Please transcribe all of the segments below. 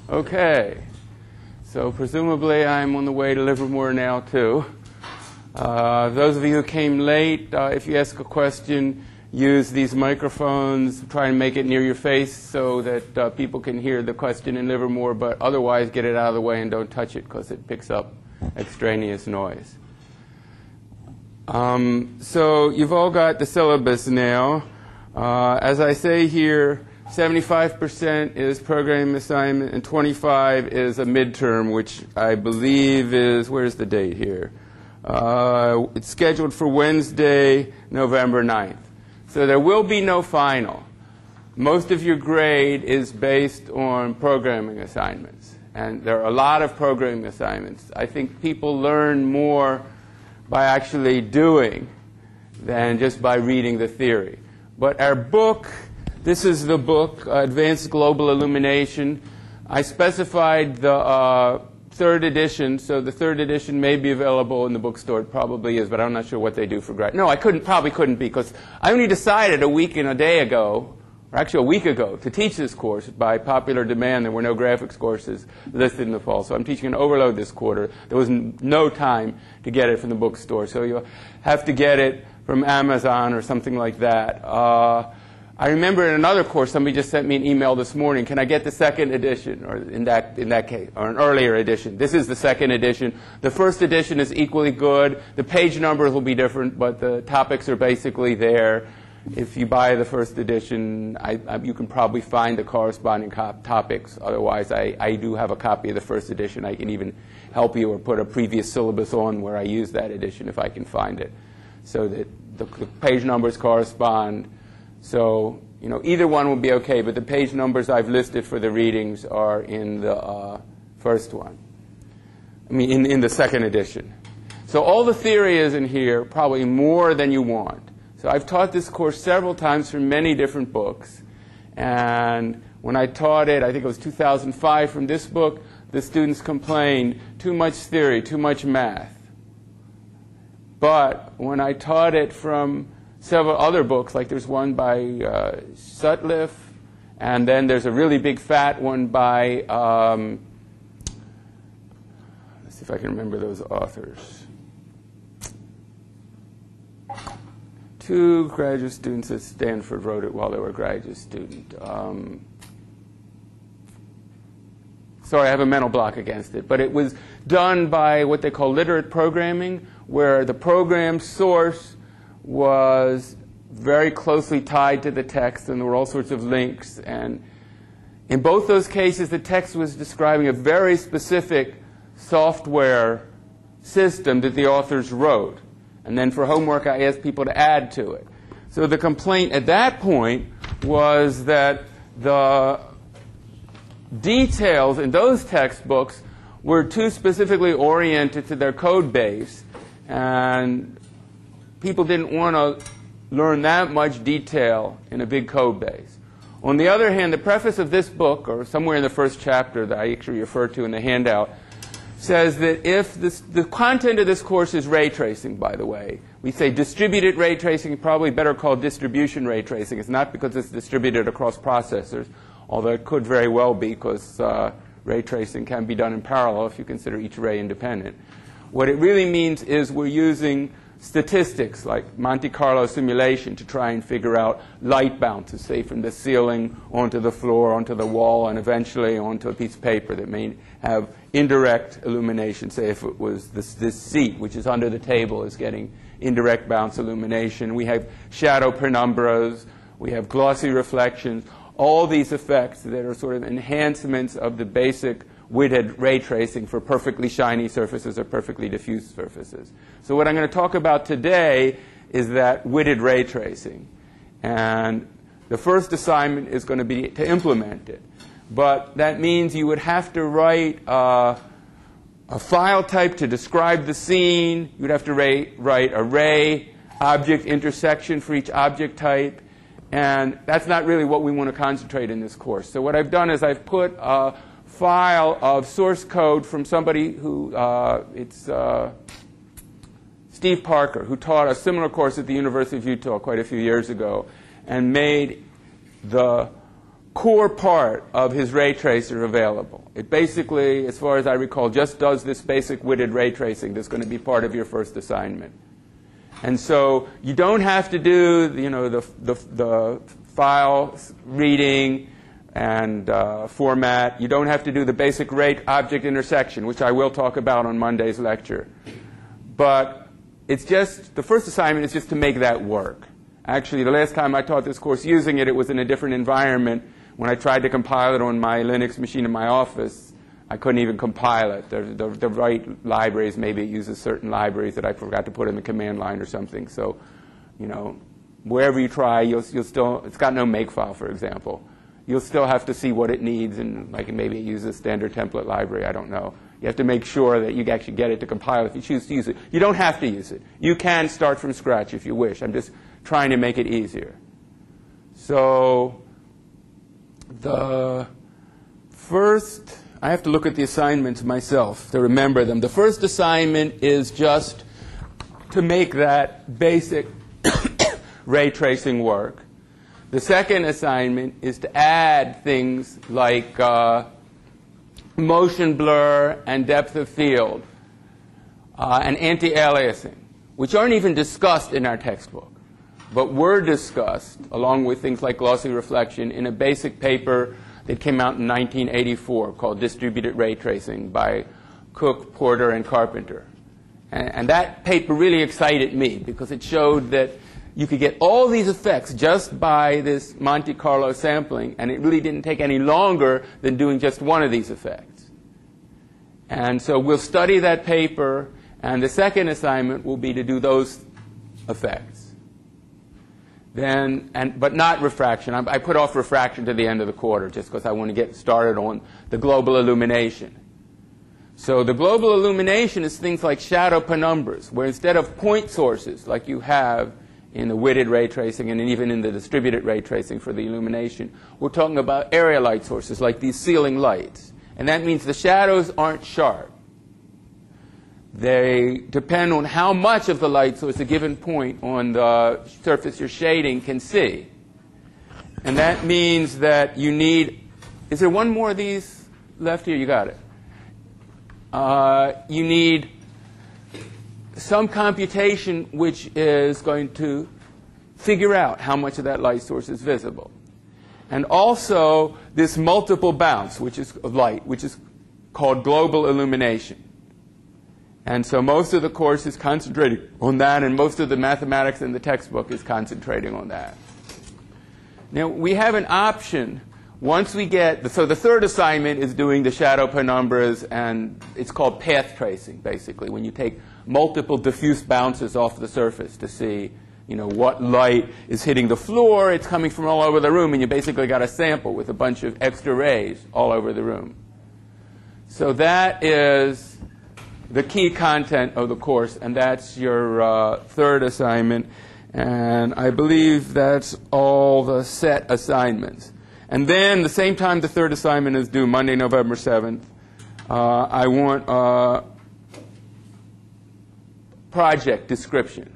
Okay. So presumably I'm on the way to Livermore now, too. Those of you who came late, if you ask a question, use these microphones. Try and make it near your face so that people can hear the question in Livermore, but otherwise get it out of the way and don't touch it because it picks up extraneous noise. So you've all got the syllabus now. As I say here, 75% is programming assignment and 25% is a midterm, which I believe is, where's the date here? It's scheduled for Wednesday, November 9th. So there will be no final. Most of your grade is based on programming assignments. And there are a lot of programming assignments. I think people learn more by actually doing than just by reading the theory. But our book, this is the book, Advanced Global Illumination. I specified the third edition, so the third edition may be available in the bookstore. It probably is, but I'm not sure what they do for grad. No, I probably couldn't because I only decided a week and a day ago, or actually a week ago, to teach this course by popular demand. There were no graphics courses listed in the fall, so I'm teaching an overload this quarter. There was no time to get it from the bookstore, so you'll have to get it from Amazon or something like that. I remember in another course, somebody just sent me an email this morning. Can I get the second edition, or in that case, or an earlier edition? This is the second edition. The first edition is equally good. The page numbers will be different, but the topics are basically there. If you buy the first edition, you can probably find the corresponding topics. Otherwise, I do have a copy of the first edition. I can even help you or put a previous syllabus on where I use that edition if I can find it, so that the page numbers correspond. So, you know, either one will be okay, but the page numbers I've listed for the readings are in the first one. I mean, in the second edition. So all the theory is in here, probably more than you want. So I've taught this course several times from many different books. And when I taught it, I think it was 2005 from this book, the students complained, too much theory, too much math. But when I taught it from several other books, like there's one by Sutliff, and then there's a really big fat one by, let's see if I can remember those authors. Two graduate students at Stanford wrote it while they were a graduate student. Sorry, I have a mental block against it. But it was done by what they call literate programming, where the program source was very closely tied to the text, and there were all sorts of links. And in both those cases, the text was describing a very specific software system that the authors wrote. And then for homework, I asked people to add to it. So the complaint at that point was that the details in those textbooks were too specifically oriented to their code base, and people didn't want to learn that much detail in a big code base. On the other hand, the preface of this book, or somewhere in the first chapter that I actually refer to in the handout, says that if the content of this course is ray tracing, by the way. We say distributed ray tracing, probably better called distribution ray tracing. It's not because it's distributed across processors, although it could very well be, because ray tracing can be done in parallel if you consider each ray independent. What it really means is we're using statistics like Monte Carlo simulation to try and figure out light bounces, say from the ceiling onto the floor, onto the wall, and eventually onto a piece of paper that may have indirect illumination. Say if it was this seat, which is under the table, is getting indirect bounce illumination. We have shadow penumbras. We have glossy reflections. All these effects that are sort of enhancements of the basic width ray tracing for perfectly shiny surfaces or perfectly diffuse surfaces. So what I'm going to talk about today is that width ray tracing. And the first assignment is going to be to implement it. But that means you would have to write a file type to describe the scene. You would have to write array, object intersection for each object type. And that's not really what we want to concentrate in this course. So what I've done is I've put a file of source code from somebody who, it's Steve Parker, who taught a similar course at the University of Utah quite a few years ago, and made the core part of his ray tracer available. It basically, as far as I recall, just does this basic weighted ray tracing that's going to be part of your first assignment. And so you don't have to do, you know, the file reading and format. You don't have to do the basic rate object intersection, which I will talk about on Monday's lecture. But it's just, the first assignment is just to make that work. Actually, the last time I taught this course using it, it was in a different environment. When I tried to compile it on my Linux machine in my office, I couldn't even compile it. The right libraries, maybe it uses certain libraries that I forgot to put in the command line or something. So, you know, wherever you try, you'll still, it's got no makefile, for example. You'll still have to see what it needs, and like maybe it uses standard template library, I don't know. You have to make sure that you actually get it to compile if you choose to use it. You don't have to use it. You can start from scratch if you wish. I'm just trying to make it easier. So the first, I have to look at the assignments myself to remember them. The first assignment is just to make that basic ray tracing work. The second assignment is to add things like motion blur and depth of field and anti-aliasing, which aren't even discussed in our textbook, but were discussed along with things like glossy reflection in a basic paper that came out in 1984 called Distributed Ray Tracing by Cook, Porter, and Carpenter. And that paper really excited me because it showed that you could get all these effects just by this Monte Carlo sampling, and it really didn't take any longer than doing just one of these effects. And so we'll study that paper, and the second assignment will be to do those effects. Then, but not refraction. I put off refraction to the end of the quarter just because I want to get started on the global illumination. So the global illumination is things like shadow penumbras, where instead of point sources like you have in the weighted ray tracing and even in the distributed ray tracing for the illumination, we're talking about area light sources like these ceiling lights. And that means the shadows aren't sharp. They depend on how much of the light source a given point on the surface you're shading can see. And that means that you need, is there one more of these left here? You got it. You need some computation which is going to figure out how much of that light source is visible. And also this multiple bounce of light, which is called global illumination. And so most of the course is concentrating on that, and most of the mathematics in the textbook is concentrating on that. Now, we have an option once we get, so the third assignment is doing the shadow penumbras, and it's called path tracing, basically, when you take multiple diffuse bounces off the surface to see, you know, what light is hitting the floor. It's coming from all over the room, and you basically got a sample with a bunch of extra rays all over the room. So that is the key content of the course, and that's your third assignment. And I believe that's all the set assignments. And then, the same time the third assignment is due, Monday, November 7th, I want project description.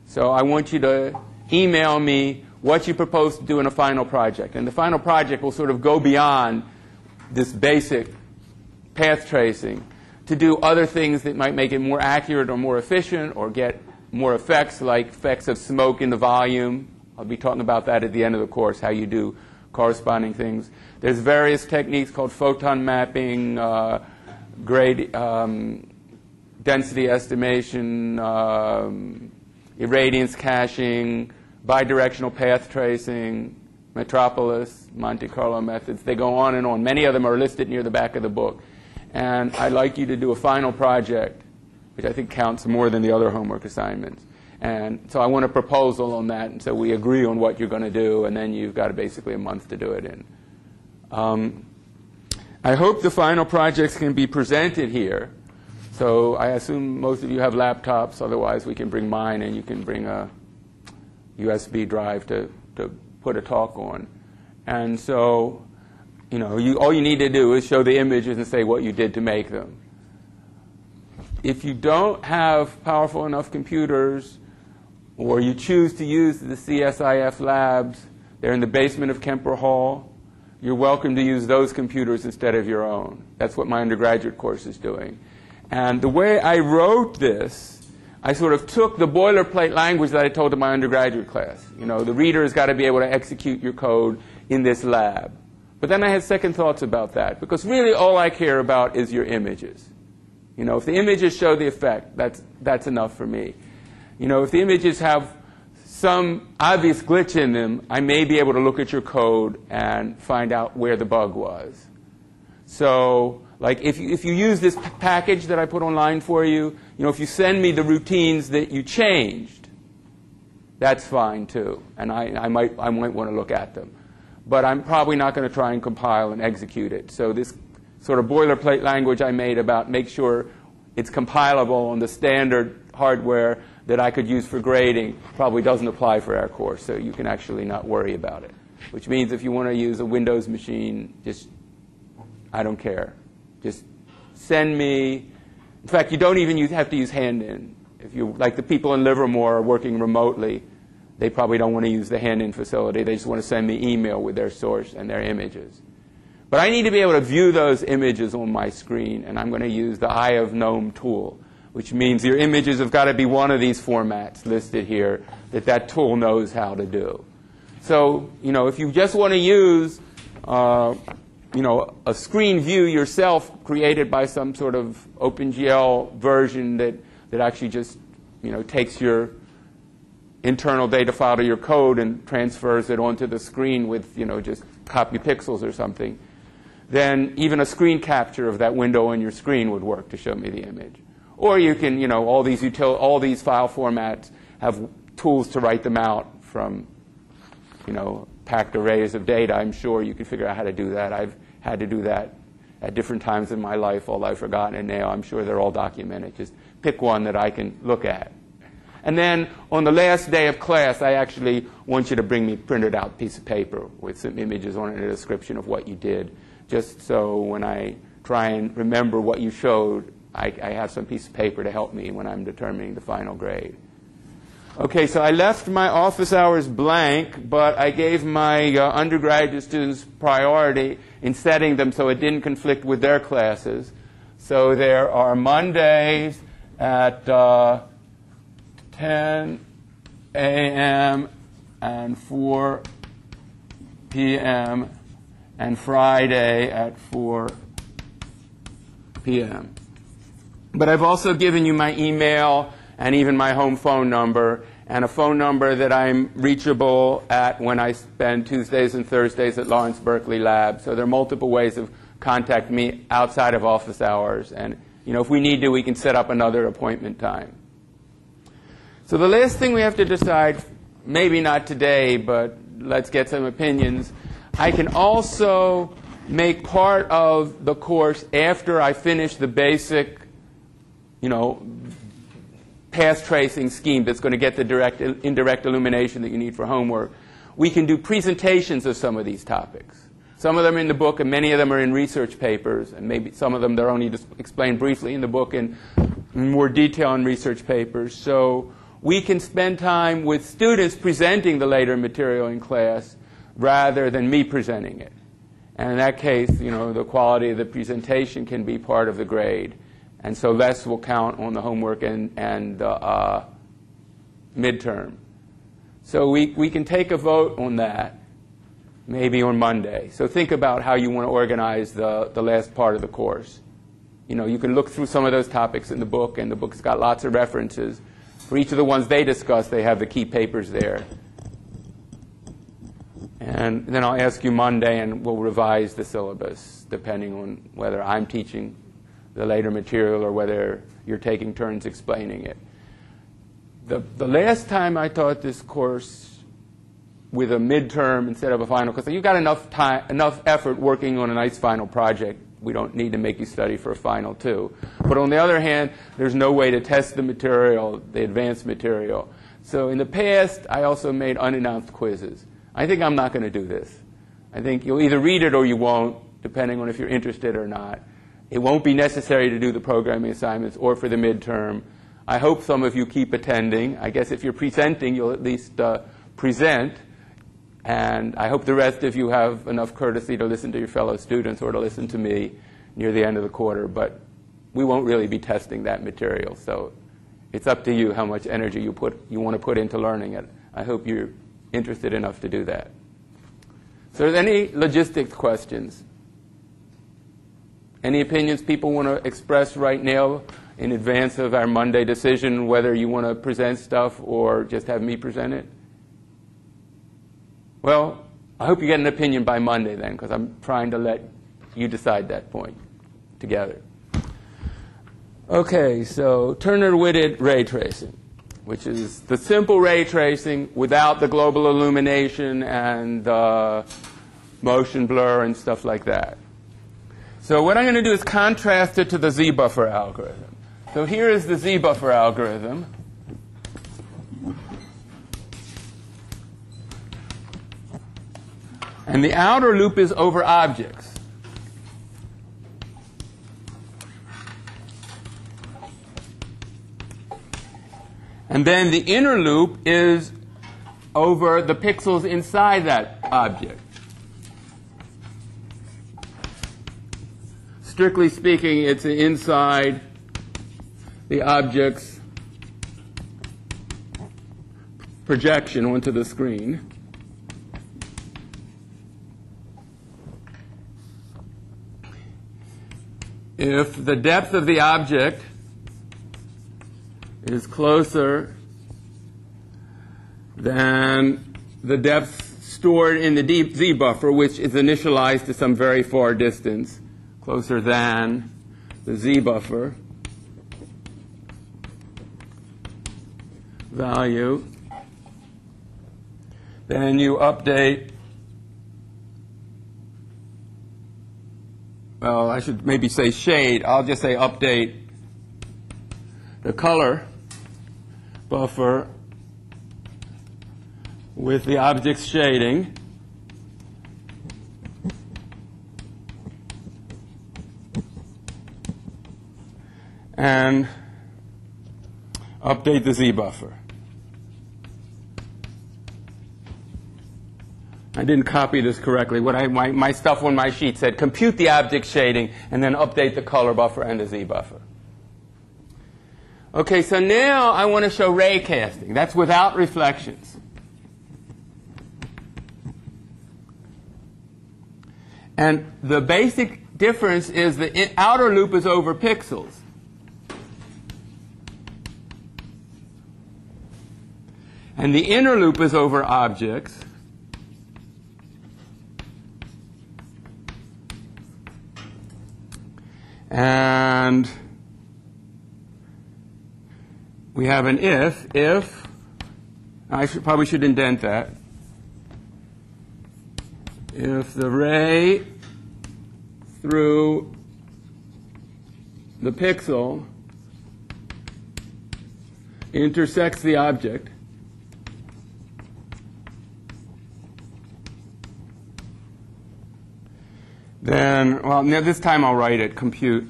So I want you to email me what you propose to do in a final project. And the final project will sort of go beyond this basic path tracing to do other things that might make it more accurate or more efficient or get more effects, like effects of smoke in the volume. I'll be talking about that at the end of the course, how you do corresponding things. There's various techniques called photon mapping, density estimation, irradiance caching, bidirectional path tracing, Metropolis, Monte Carlo methods. They go on and on. Many of them are listed near the back of the book. And I'd like you to do a final project, which I think counts more than the other homework assignments. And so I want a proposal on that, and so we agree on what you're going to do, and then you've got basically a month to do it in. I hope the final projects can be presented here. So I assume most of you have laptops. Otherwise, we can bring mine, and you can bring a USB drive to put a talk on. And so, you know, all you need to do is show the images and say what you did to make them. If you don't have powerful enough computers, or you choose to use the CSIF labs, They're in the basement of Kemper Hall. You're welcome to use those computers instead of your own. That's what my undergraduate course is doing. And the way I wrote this, I sort of took the boilerplate language that I told to my undergraduate class. You know, the reader has got to be able to execute your code in this lab. But then I had second thoughts about that, because really all I care about is your images. You know, if the images show the effect, that's enough for me. You know, if the images have some obvious glitch in them, I may be able to look at your code and find out where the bug was. So, like, if you use this package that I put online for you, you know, if you send me the routines that you changed, that's fine too, and I might want to look at them. But I'm probably not going to try and compile and execute it. So this sort of boilerplate language I made about make sure it's compilable on the standard hardware that I could use for grading probably doesn't apply for our course, so you can actually not worry about it. Which means if you want to use a Windows machine, just, I don't care. Just send me, in fact, you don't even have to use hand-in. If you, like the people in Livermore are working remotely, they probably don't want to use the hand-in facility. They just want to send me email with their source and their images. But I need to be able to view those images on my screen, and I'm going to use the Eye of GNOME tool, which means your images have got to be one of these formats listed here that tool knows how to do. So, you know, if you just want to use, you know, a screen view yourself created by some sort of OpenGL version that actually just, you know, takes your internal data file to your code and transfers it onto the screen with, you know, just copy pixels or something, then even a screen capture of that window on your screen would work to show me the image. Or you can, you know, all these file formats have tools to write them out from, you know, packed arrays of data. I'm sure you can figure out how to do that. I've had to do that at different times in my life, although I've forgotten it now. I'm sure they're all documented. Just pick one that I can look at. And then on the last day of class, I actually want you to bring me a printed out piece of paper with some images on it and a description of what you did, just so when I try and remember what you showed, I have some piece of paper to help me when I'm determining the final grade. Okay, so I left my office hours blank, but I gave my undergraduate students priority in setting them so it didn't conflict with their classes. So there are Mondays at 10 a.m. and 4 p.m. and Friday at 4 p.m. But I've also given you my email and even my home phone number and a phone number that I'm reachable at when I spend Tuesdays and Thursdays at Lawrence Berkeley Lab. So there are multiple ways of contacting me outside of office hours. And you know, if we need to, we can set up another appointment time. So the last thing we have to decide, maybe not today, but let's get some opinions. I can also make part of the course after I finish the basic, you know, path tracing scheme that's going to get the direct, indirect illumination that you need for homework. We can do presentations of some of these topics. Some of them are in the book, and many of them are in research papers, and maybe some of them they're only just explained briefly in the book and in more detail in research papers. So we can spend time with students presenting the later material in class rather than me presenting it. And in that case, you know, the quality of the presentation can be part of the grade. And so less will count on the homework and the midterm. So we can take a vote on that, maybe on Monday. So think about how you want to organize the last part of the course. You know, you can look through some of those topics in the book, and the book's got lots of references. For each of the ones they discuss, they have the key papers there. And then I'll ask you Monday, and we'll revise the syllabus, depending on whether I'm teaching the later material or whether you're taking turns explaining it. The last time I taught this course with a midterm instead of a final, because you've got enough effort working on a nice final project. We don't need to make you study for a final too. But on the other hand, there's no way to test the material, the advanced material. So in the past, I also made unannounced quizzes. I think I'm not going to do this. I think you'll either read it or you won't, depending on if you're interested or not. It won't be necessary to do the programming assignments or for the midterm. I hope some of you keep attending. I guess if you're presenting, you'll at least present. And I hope the rest of you have enough courtesy to listen to your fellow students or to listen to me near the end of the quarter. But we won't really be testing that material. So it's up to you how much energy you want to put into learning it. I hope you're interested enough to do that. So are there any logistics questions? Any opinions people want to express right now in advance of our Monday decision, whether you want to present stuff or just have me present it? Well, I hope you get an opinion by Monday then, because I'm trying to let you decide that point together. Okay, so Turner-Whitted ray tracing, which is the simple ray tracing without the global illumination and motion blur and stuff like that. So what I'm going to do is contrast it to the Z-buffer algorithm. So here is the Z-buffer algorithm. And the outer loop is over objects. And then the inner loop is over the pixels inside that object. Strictly speaking, it's inside the object's projection onto the screen. If the depth of the object is closer than the depth stored in the Z buffer, which is initialized to some very far distance, closer than the Z buffer value, then you update. Well, I should maybe say shade. I'll just say update the color buffer with the object's shading. And update the Z buffer. I didn't copy this correctly. My stuff on my sheet said compute the object shading and then update the color buffer and the Z buffer. Okay, so now I want to show ray casting. That's without reflections. And the basic difference is the outer loop is over pixels. And the inner loop is over objects. And we have an if, I probably should indent that. If the ray through the pixel intersects the object, then, well, now this time I'll write it, compute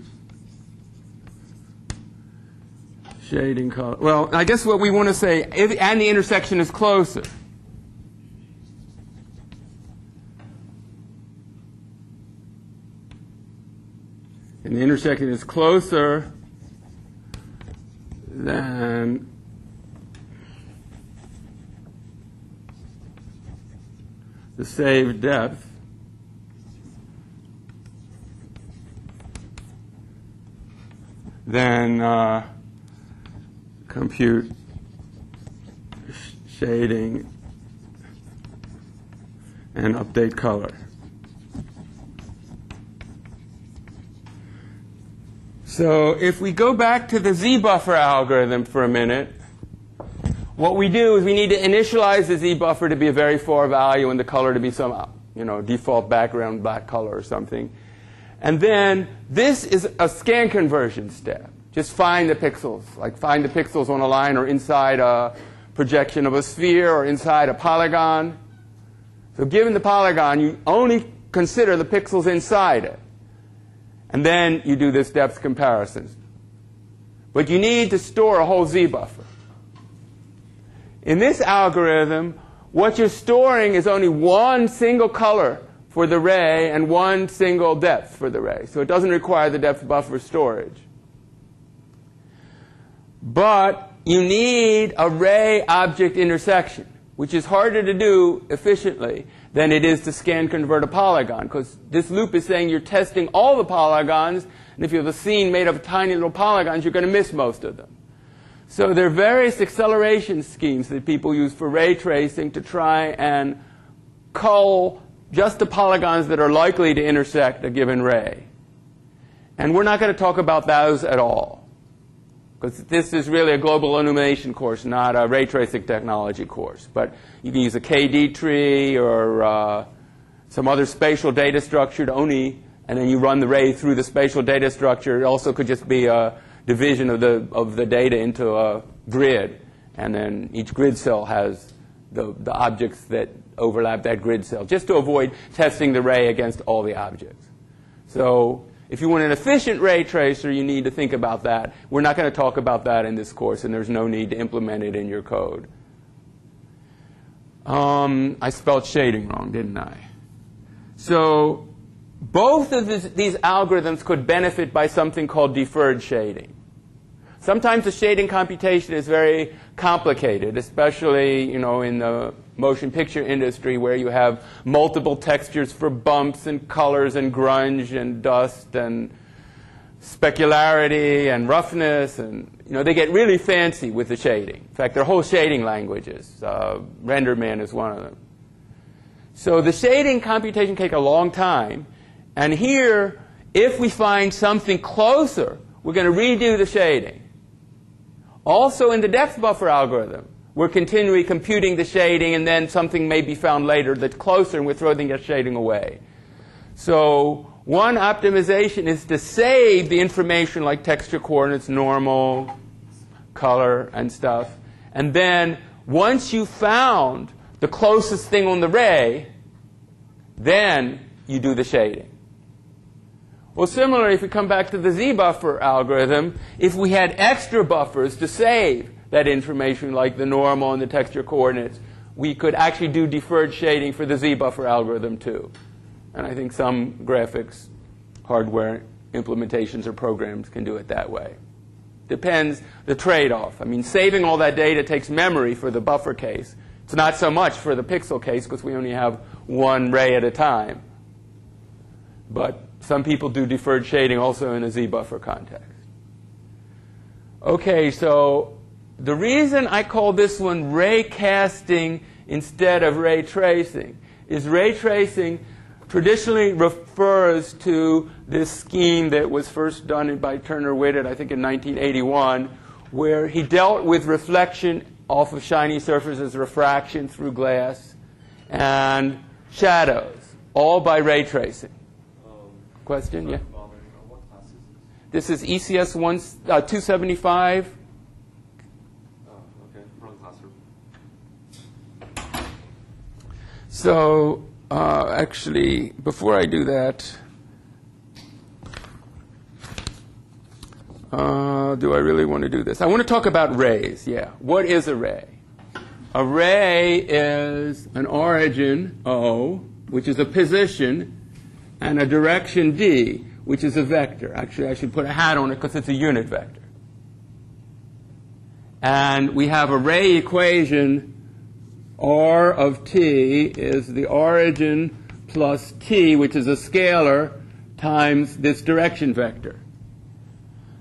shading color. Well, I guess what we want to say, and the intersection is closer. And the intersection is closer than the saved depth. Then compute shading and update color. So if we go back to the Z-buffer algorithm for a minute, what we do is we need to initialize the Z-buffer to be a very far value and the color to be some default background black color or something. And then this is a scan conversion step. Just find the pixels, like find the pixels on a line or inside a projection of a sphere or inside a polygon. So given the polygon, you only consider the pixels inside it. And then you do this depth comparison. But you need to store a whole Z buffer. In this algorithm, what you're storing is only one single color for the ray and one single depth for the ray. So it doesn't require the depth buffer storage. But you need a ray object intersection, which is harder to do efficiently than it is to scan convert a polygon, because this loop is saying you're testing all the polygons, and if you have a scene made of tiny little polygons, you're going to miss most of them. So there are various acceleration schemes that people use for ray tracing to try and cull just the polygons that are likely to intersect a given ray. And we're not going to talk about those at all, because this is really a global illumination course, not a ray tracing technology course. But you can use a KD tree or some other spatial data structure to only, and then you run the ray through the spatial data structure. It also could just be a division of the data into a grid, and then each grid cell has the objects that overlap that grid cell, just to avoid testing the ray against all the objects. So if you want an efficient ray tracer, you need to think about that. We're not going to talk about that in this course, and there's no need to implement it in your code. I spelled shading wrong, didn't I? So both of these algorithms could benefit by something called deferred shading. Sometimes the shading computation is very complicated, especially in the motion picture industry, where you have multiple textures for bumps and colors and grunge and dust and specularity and roughness, and they get really fancy with the shading. In fact, there are whole shading languages. RenderMan is one of them. So the shading computation can take a long time. And here, if we find something closer, we're going to redo the shading. Also, in the depth buffer algorithm, we're continually computing the shading, and then something may be found later that's closer, and we're throwing that shading away. So one optimization is to save the information like texture coordinates, normal, color, and stuff. And then once you've found the closest thing on the ray, then you do the shading. Well, similarly, if we come back to the Z-buffer algorithm, if we had extra buffers to save that information, like the normal and the texture coordinates, we could actually do deferred shading for the Z-buffer algorithm too. And I think some graphics hardware implementations or programs can do it that way. Depends the trade-off. I mean, saving all that data takes memory for the buffer case. It's not so much for the pixel case, because we only have one ray at a time. But some people do deferred shading also in a Z-buffer context. Okay, so the reason I call this one ray casting instead of ray tracing is ray tracing traditionally refers to this scheme that was first done by Turner Whitted, I think in 1981, where he dealt with reflection off of shiny surfaces, refraction through glass, and shadows, all by ray tracing. Question? Yeah. What class is this? This is ECS 275. Oh, okay. Wrong classroom. So actually, before I do that, do I really want to do this? I want to talk about rays. Yeah. What is a ray? A ray is an origin, O, which is a position, and a direction, D, which is a vector. Actually, I should put a hat on it because it's a unit vector. And we have a ray equation. R of t is the origin plus t, which is a scalar, times this direction vector.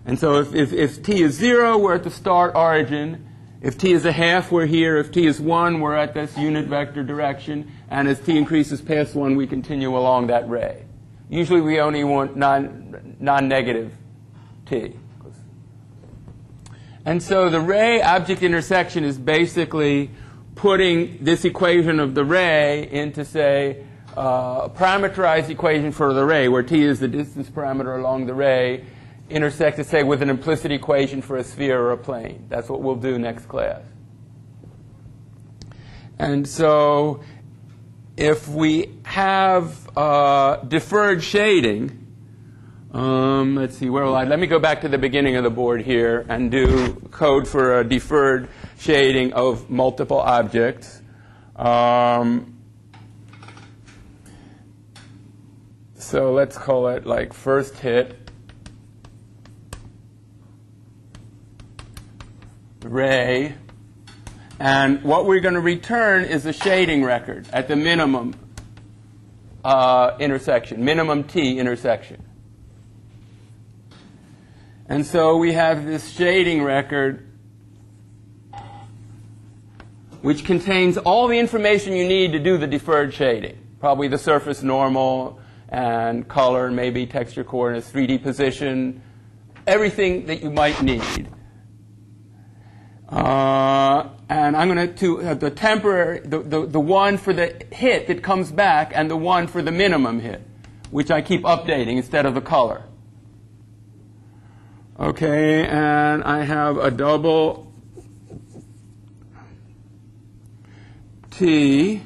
And so if t is 0, we're at the start origin. If t is a half, we're here. If t is 1, we're at this unit vector direction. And as t increases past 1, we continue along that ray. Usually we only want non-negative t. And so the ray object intersection is basically putting this equation of the ray into, say, a parameterized equation for the ray, where t is the distance parameter along the ray, intersected, say, with an implicit equation for a sphere or a plane. That's what we'll do next class. And so if we have deferred shading, let's see, where will I? Let me go back to the beginning of the board here and do code for a deferred shading of multiple objects. So let's call it like first hit ray. And what we're going to return is a shading record at the minimum intersection, minimum T intersection. And so we have this shading record which contains all the information you need to do the deferred shading. Probably the surface normal and color, maybe texture coordinates, 3D position, everything that you might need. And I'm going to have the temporary, the one for the hit that comes back and the one for the minimum hit, which I keep updating instead of the color. Okay, and I have a double T,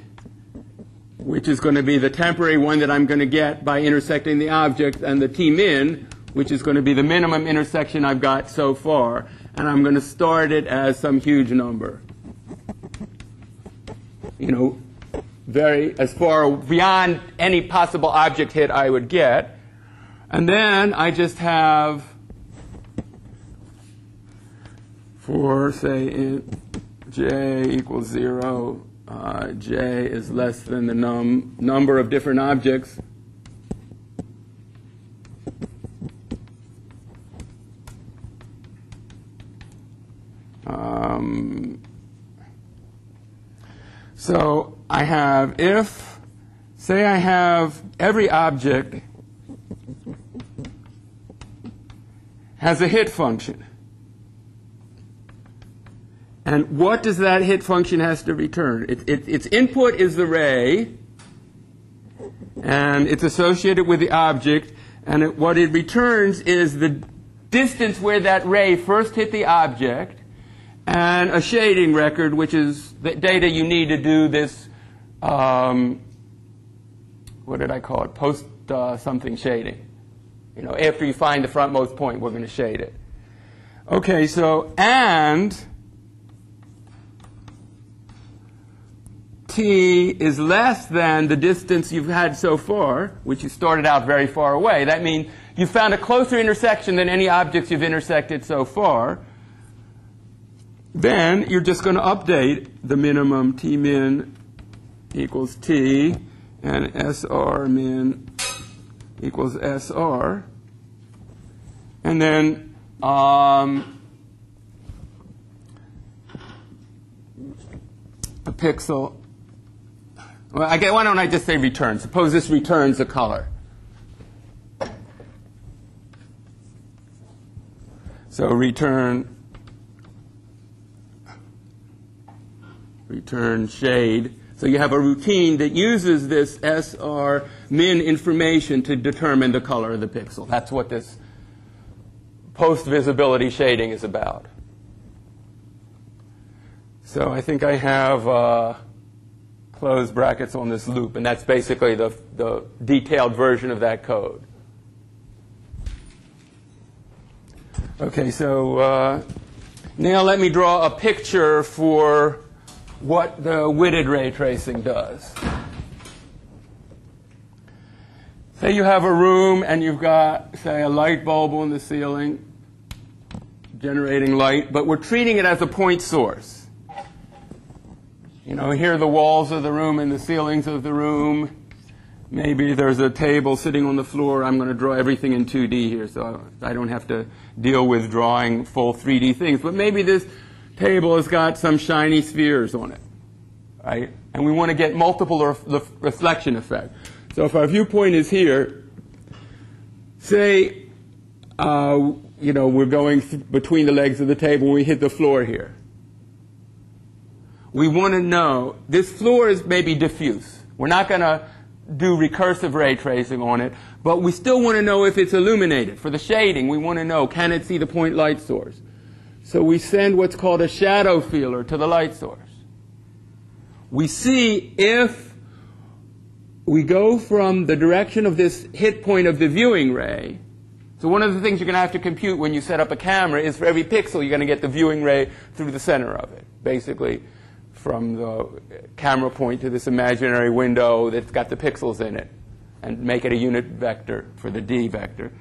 which is going to be the temporary one that I'm going to get by intersecting the object, and the T min, which is going to be the minimum intersection I've got so far. And I'm going to start it as some huge number. You know, as far beyond any possible object hit I would get. And then I just have, for say int j equals 0, j is less than the number of different objects. So I have if, say I have every object has a hit function. And what does that hit function has to return? Its input is the ray, and it's associated with the object, and what it returns is the distance where that ray first hit the object, and a shading record, which is the data you need to do this, what did I call it, post something shading. You know, after you find the frontmost point, we're going to shade it. Okay, so, and T is less than the distance you've had so far, which you started out very far away. That means you found a closer intersection than any objects you've intersected so far. Then you're just going to update the minimum T min equals T and SR min equals SR. And then a pixel. Well, why don't I just say return? Suppose this returns a color. So return shade. So you have a routine that uses this SR min information to determine the color of the pixel. That's what this post-visibility shading is about. So I think I have closed brackets on this loop, and that's basically the detailed version of that code. Okay, so now let me draw a picture for what the widted ray tracing does. Say you have a room and you've got, say, a light bulb on the ceiling generating light, but we're treating it as a point source. You know, here are the walls of the room and the ceilings of the room. Maybe there's a table sitting on the floor. I'm going to draw everything in 2D here, so I don't have to deal with drawing full 3D things. But maybe this table has got some shiny spheres on it, right? And we want to get multiple reflection effect. So if our viewpoint is here, say, you know, we're going between the legs of the table, we hit the floor here. We want to know, this floor is maybe diffuse. We're not going to do recursive ray tracing on it, but we still want to know if it's illuminated. For the shading, we want to know, can it see the point light source? So we send what's called a shadow feeler to the light source. We see if we go from the direction of this hit point of the viewing ray. So one of the things you're going to have to compute when you set up a camera is for every pixel, you're going to get the viewing ray through the center of it, basically, from the camera point to this imaginary window that's got the pixels in it and make it a unit vector for the D vector.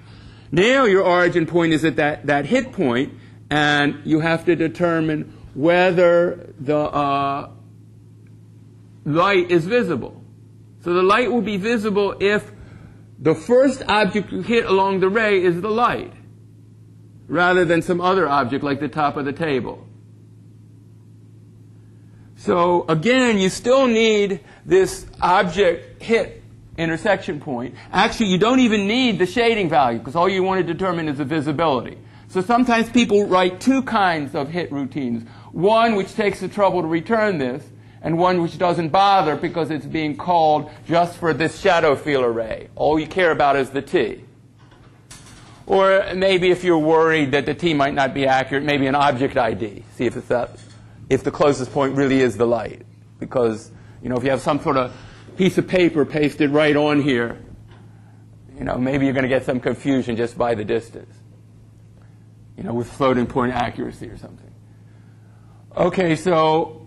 Now your origin point is at that hit point, and you have to determine whether the light is visible. So the light will be visible if the first object you hit along the ray is the light, rather than some other object like the top of the table. So again, you still need this object hit intersection point. Actually, you don't even need the shading value, because all you want to determine is the visibility. So sometimes people write two kinds of hit routines. One which takes the trouble to return this, and one which doesn't bother because it's being called just for this shadow field array. All you care about is the T. Or maybe if you're worried that the T might not be accurate, maybe an object ID. See if the closest point really is the light. Because, if you have some sort of piece of paper pasted right on here, maybe you're going to get some confusion just by the distance. With floating point accuracy or something. Okay, so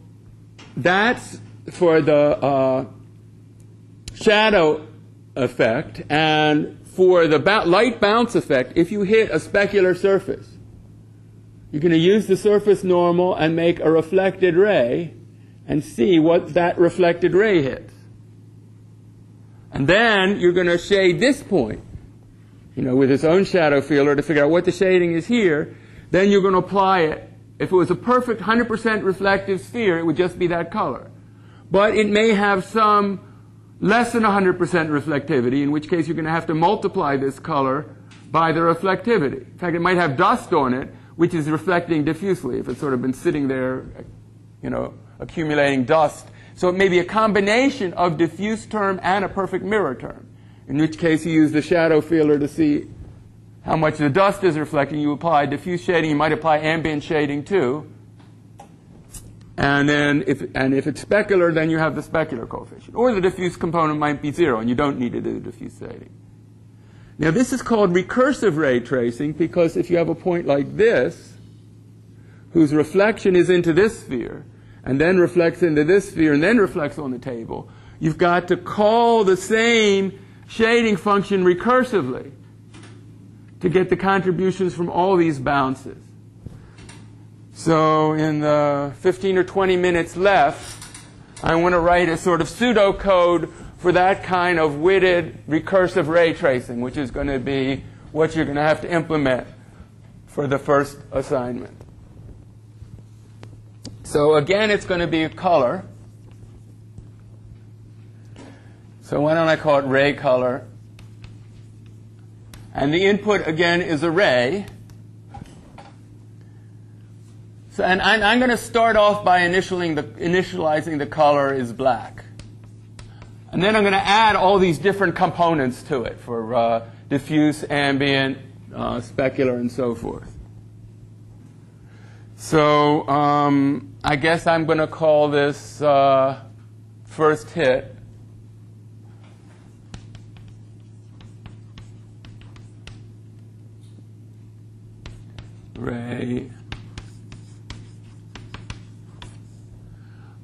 that's for the shadow effect. And for the light bounce effect, if you hit a specular surface, you're going to use the surface normal and make a reflected ray and see what that reflected ray hits. And then you're going to shade this point, with its own shadow fielder to figure out what the shading is here. Then you're going to apply it. If it was a perfect 100% reflective sphere, it would just be that color. But it may have some less than 100% reflectivity, in which case you're going to have to multiply this color by the reflectivity. In fact, it might have dust on it, which is reflecting diffusely, if it's sort of been sitting there, accumulating dust. So it may be a combination of diffuse term and a perfect mirror term, in which case you use the shadow fielder to see how much the dust is reflecting. You apply diffuse shading. You might apply ambient shading too. And then if it's specular, then you have the specular coefficient. Or the diffuse component might be 0, and you don't need to do the diffuse shading. Now this is called recursive ray tracing, because if you have a point like this, whose reflection is into this sphere, and then reflects into this sphere, and then reflects on the table, you've got to call the same shading function recursively to get the contributions from all these bounces. So in the 15 or 20 minutes left, I want to write a sort of pseudocode for that kind of witted recursive ray tracing, which is going to be what you're going to have to implement for the first assignment. So again, it's going to be a color. So why don't I call it ray color? And the input, again, is a ray. So, and I'm going to start off by initializing the color is black. And then I'm going to add all these different components to it for diffuse, ambient, specular, and so forth. So I guess I'm going to call this first hit ray.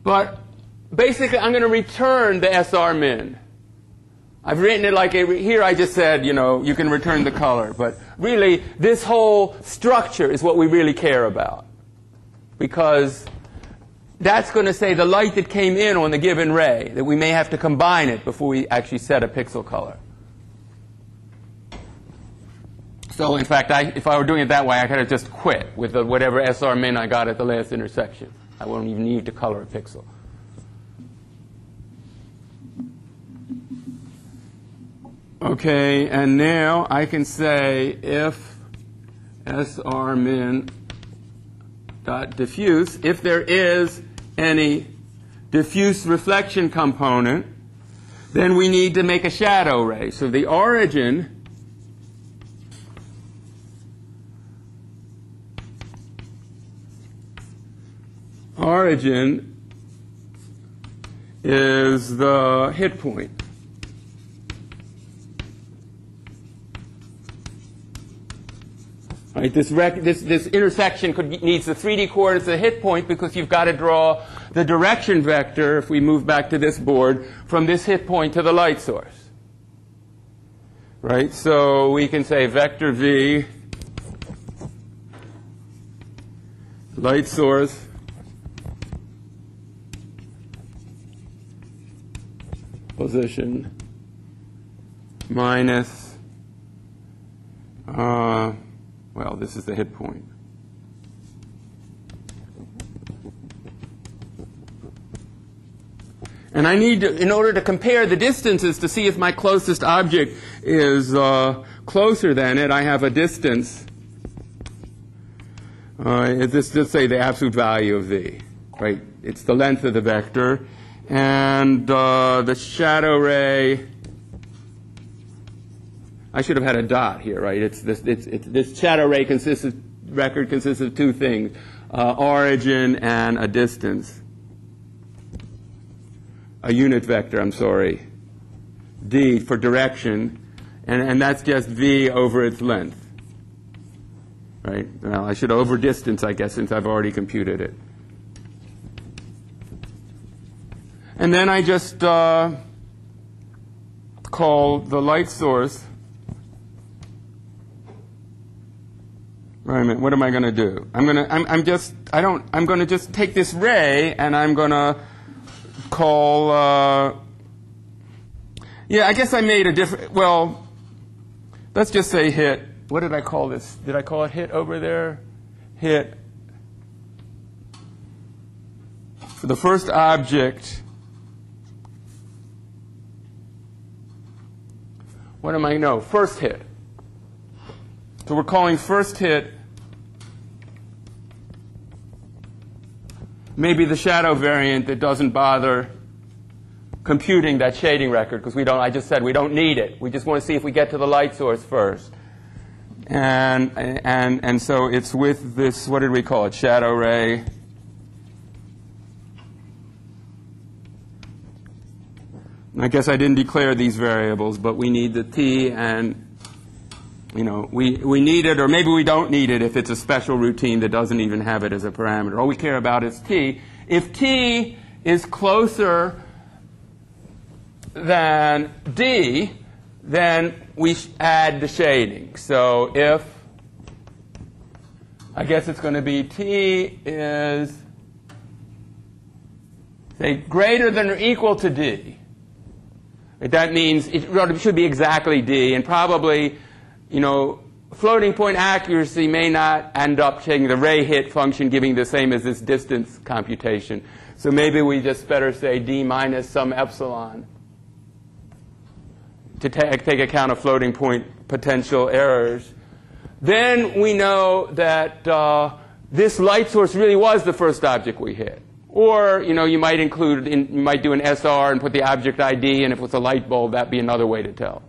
But basically, I'm going to return the SR min. I've written it like here I just said, you can return the color. But really, this whole structure is what we really care about. Because that's going to say the light that came in on the given ray, that we may have to combine it before we actually set a pixel color. So in fact, if I were doing it that way, I could have just quit with whatever SR min I got at the last intersection. I won't even need to color a pixel. Okay, and now I can say if SR min dot diffuse, if there is any diffuse reflection component, then we need to make a shadow ray. So the origin is the hit point. Right? This intersection needs the 3D coordinates of the hit point because you've got to draw the direction vector, if we move back to this board, from this hit point to the light source. Right? So we can say vector v, light source, position, minus, well, this is the hit point. And I need to, in order to compare the distances to see if my closest object is closer than it, I have a distance. Let's say the absolute value of v, right? It's the length of the vector. And the shadow ray, I should have had a dot here, right? This shadow ray record consists of two things, origin and a distance. A unit vector, I'm sorry, d for direction, and that's just v over its length, right? Well, I should over distance, I guess, since I've already computed it. And then I just call the light source. Wait a minute, what am I going to do? I'm going to just take this ray and I'm going to call, yeah, I guess I made a different, well, let's just say hit. What did I call this? Did I call it hit over there? Hit. For the first object, what am I? No, first hit. So we're calling first hit maybe the shadow variant that doesn't bother computing that shading record because we don't. I just said we don't need it. We just want to see if we get to the light source first. And so it's with this. What did we call it? Shadow ray. I guess I didn't declare these variables, but we need the t and. You know, we need it, or maybe we don't need it if it's a special routine that doesn't even have it as a parameter. All we care about is t. If t is closer than d, then we add the shading. So if, I guess it's going to be t is, say, greater than or equal to d. That means it should be exactly d, and probably, you know, floating point accuracy may not end up taking the ray hit function giving the same as this distance computation. So maybe we just better say d minus some epsilon to take account of floating point potential errors. Then we know that this light source really was the first object we hit. Or, you know, you might do an SR and put the object ID, and if it's a light bulb, that'd be another way to tell.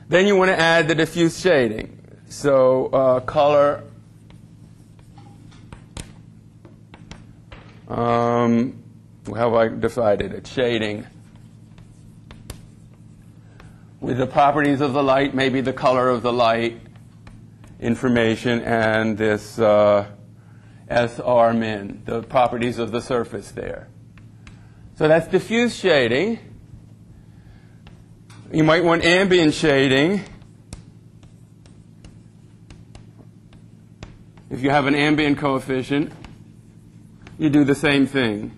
Then you want to add the diffuse shading. So color, how have I decided it? Shading. With the properties of the light, maybe the color of the light information, and this SR min, the properties of the surface there. So that's diffuse shading. You might want ambient shading. If you have an ambient coefficient, you do the same thing.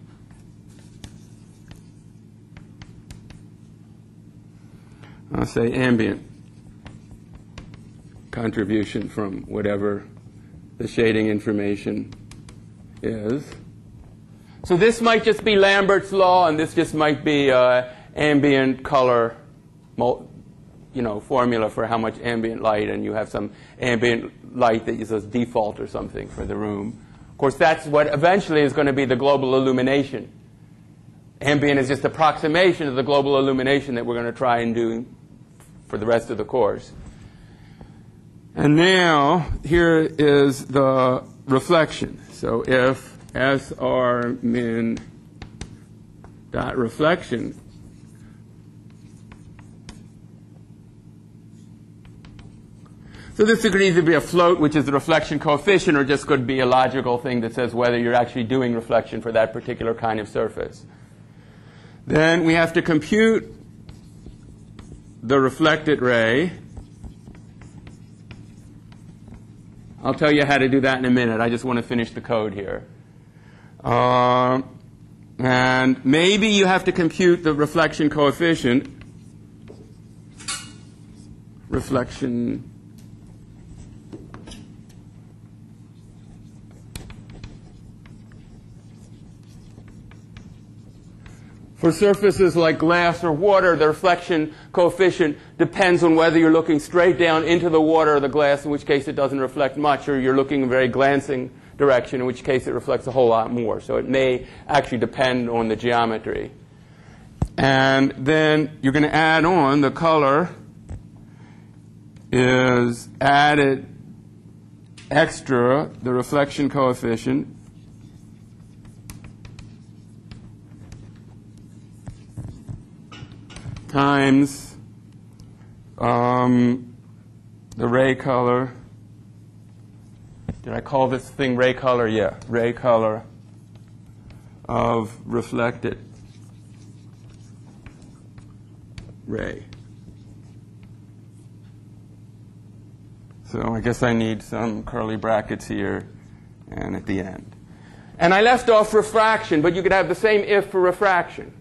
I'll say ambient contribution from whatever the shading information is. So this might just be Lambert's law, and this just might be ambient color, you know, formula for how much ambient light, and you have some ambient light that is a default or something for the room. Of course, that's what eventually is going to be the global illumination. Ambient is just an approximation of the global illumination that we're going to try and do for the rest of the course. And now, here is the reflection. So if SR min dot reflection So this could either be a float, which is the reflection coefficient, or just could be a logical thing that says whether you're actually doing reflection for that particular kind of surface. Then we have to compute the reflected ray. I'll tell you how to do that in a minute. I just want to finish the code here. And maybe you have to compute the reflection coefficient. Reflection. For surfaces like glass or water, the reflection coefficient depends on whether you're looking straight down into the water or the glass, in which case it doesn't reflect much, or you're looking in a very glancing direction, in which case it reflects a whole lot more. So it may actually depend on the geometry. And then you're going to add on the color is added extra, the reflection coefficient, times the ray color. Did I call this thing ray color? Yeah, ray color of reflected ray. So I guess I need some curly brackets here and at the end. And I left off refraction, but you could have the same if for refraction.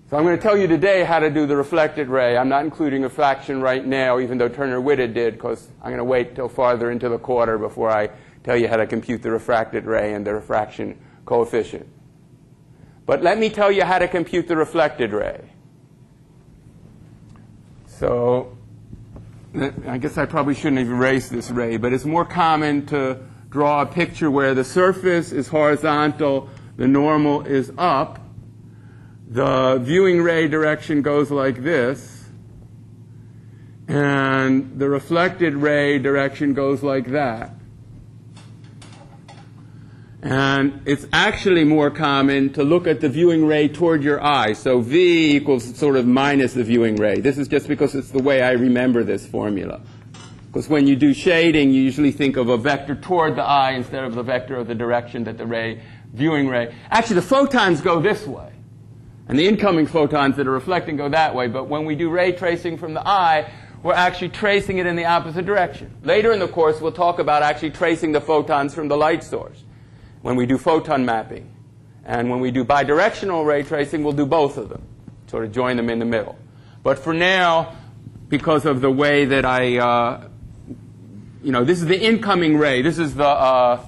So I'm going to tell you today how to do the reflected ray. I'm not including refraction right now, even though Turner-Whitted did, because I'm going to wait till farther into the quarter before I tell you how to compute the refracted ray and the refraction coefficient. But let me tell you how to compute the reflected ray. So I guess I probably shouldn't have erased this ray, but it's more common to draw a picture where the surface is horizontal, the normal is up, the viewing ray direction goes like this, and the reflected ray direction goes like that. And it's actually more common to look at the viewing ray toward your eye. So V equals sort of minus the viewing ray. This is just because it's the way I remember this formula. Because when you do shading, you usually think of a vector toward the eye instead of the vector of the direction that the viewing ray. Actually, the photons go this way. And the incoming photons that are reflecting go that way. But when we do ray tracing from the eye, we're actually tracing it in the opposite direction. Later in the course, we'll talk about actually tracing the photons from the light source when we do photon mapping. And when we do bidirectional ray tracing, we'll do both of them, sort of join them in the middle. But for now, because of the way that this is the incoming ray. This is the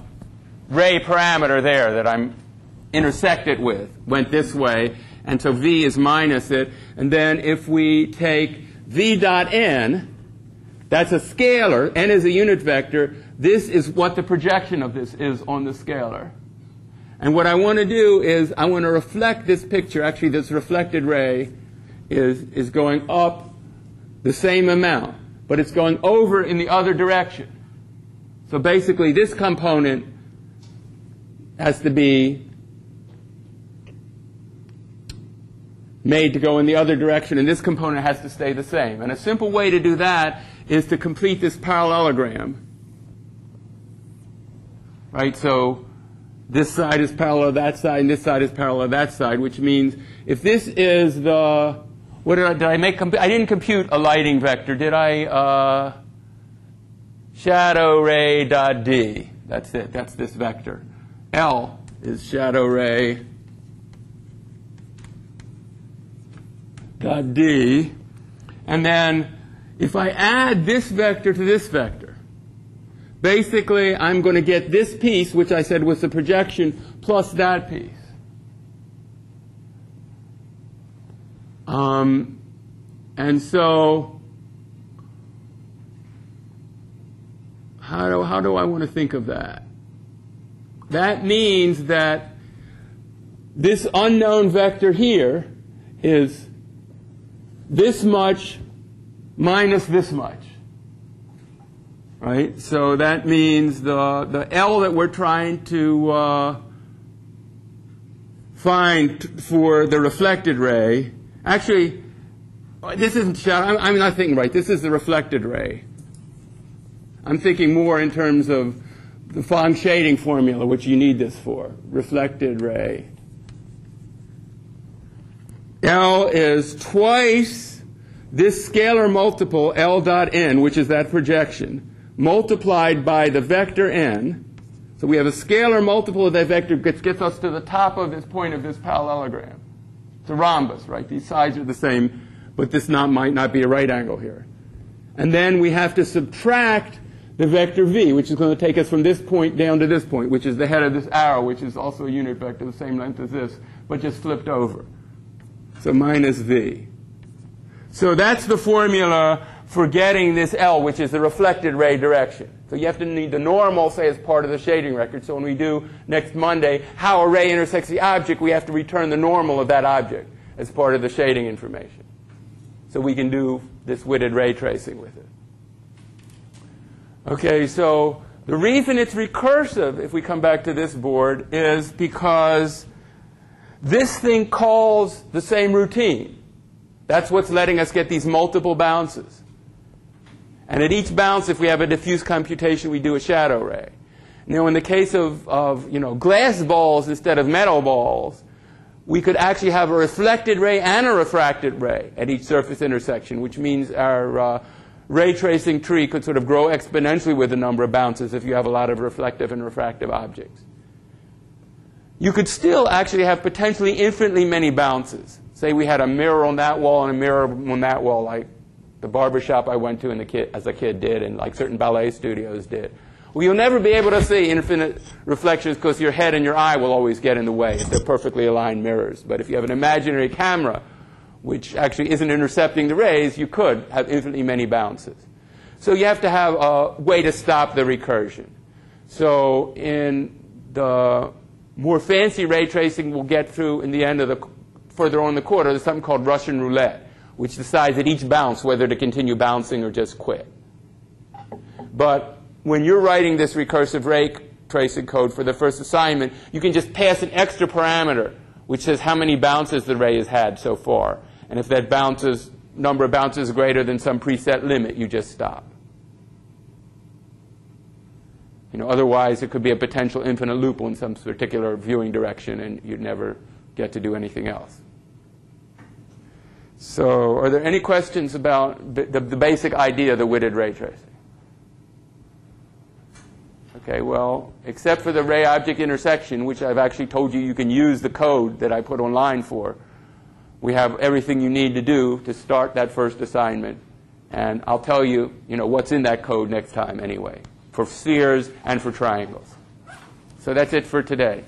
ray parameter there that I'm intersected with, went this way. And so V is minus it. And then if we take V dot n, that's a scalar. N is a unit vector. This is what the projection of this is on the scalar. And what I want to do is I want to reflect this picture. Actually, this reflected ray is going up the same amount, but it's going over in the other direction. So basically, this component has to be made to go in the other direction, and this component has to stay the same. And a simple way to do that is to complete this parallelogram. Right? So this side is parallel to that side, and this side is parallel to that side, which means if this is the, what did I make? I didn't compute a lighting vector, did I? Shadow ray dot d. That's it. That's this vector. L is shadow ray dot d. And then if I add this vector to this vector, basically I'm going to get this piece, which I said was the projection, plus that piece. And so how do I want to think of that? That means that this unknown vector here is this much minus this much. Right? So that means the L that we're trying to find for the reflected ray, actually, this isn't shadow. I'm not thinking right. This is the reflected ray. I'm thinking more in terms of the Phong shading formula, which you need this for. Reflected ray. L is twice this scalar multiple L dot n, which is that projection, multiplied by the vector n. So we have a scalar multiple of that vector which gets us to the top of this point of this parallelogram. It's a rhombus, right? These sides are the same, but this might not be a right angle here. And then we have to subtract the vector v, which is going to take us from this point down to this point, which is the head of this arrow, which is also a unit vector, the same length as this, but just flipped over. So minus v. So that's the formula for getting this L, which is the reflected ray direction. So you have to need the normal, say, as part of the shading record. So when we do next Monday how a ray intersects the object, we have to return the normal of that object as part of the shading information. So we can do this weighted ray tracing with it. Okay, so the reason it's recursive, if we come back to this board, is because this thing calls the same routine. That's what's letting us get these multiple bounces. And at each bounce, if we have a diffuse computation, we do a shadow ray. Now, in the case of glass balls instead of metal balls, we could actually have a reflected ray and a refracted ray at each surface intersection, which means our ray tracing tree could sort of grow exponentially with the number of bounces if you have a lot of reflective and refractive objects. You could still actually have potentially infinitely many bounces. Say we had a mirror on that wall and a mirror on that wall, like the barber shop I went to as a kid did, and like certain ballet studios did. Well, you'll never be able to see infinite reflections because your head and your eye will always get in the way if they're perfectly aligned mirrors. But if you have an imaginary camera, which actually isn't intercepting the rays, you could have infinitely many bounces. So you have to have a way to stop the recursion. So in the more fancy ray tracing we'll get through in the end of the further on the quarter, there's something called Russian roulette, which decides at each bounce whether to continue bouncing or just quit. But when you're writing this recursive ray tracing code for the first assignment, you can just pass an extra parameter which says how many bounces the ray has had so far. And if that number of bounces is greater than some preset limit, you just stop. Otherwise, it could be a potential infinite loop in some particular viewing direction, and you'd never get to do anything else. So are there any questions about the basic idea of the weighted ray tracing? Okay, well, except for the ray-object intersection, which I've actually told you can use the code that I put online for, we have everything you need to do to start that first assignment. And I'll tell you, what's in that code next time anyway, for spheres and for triangles. So that's it for today.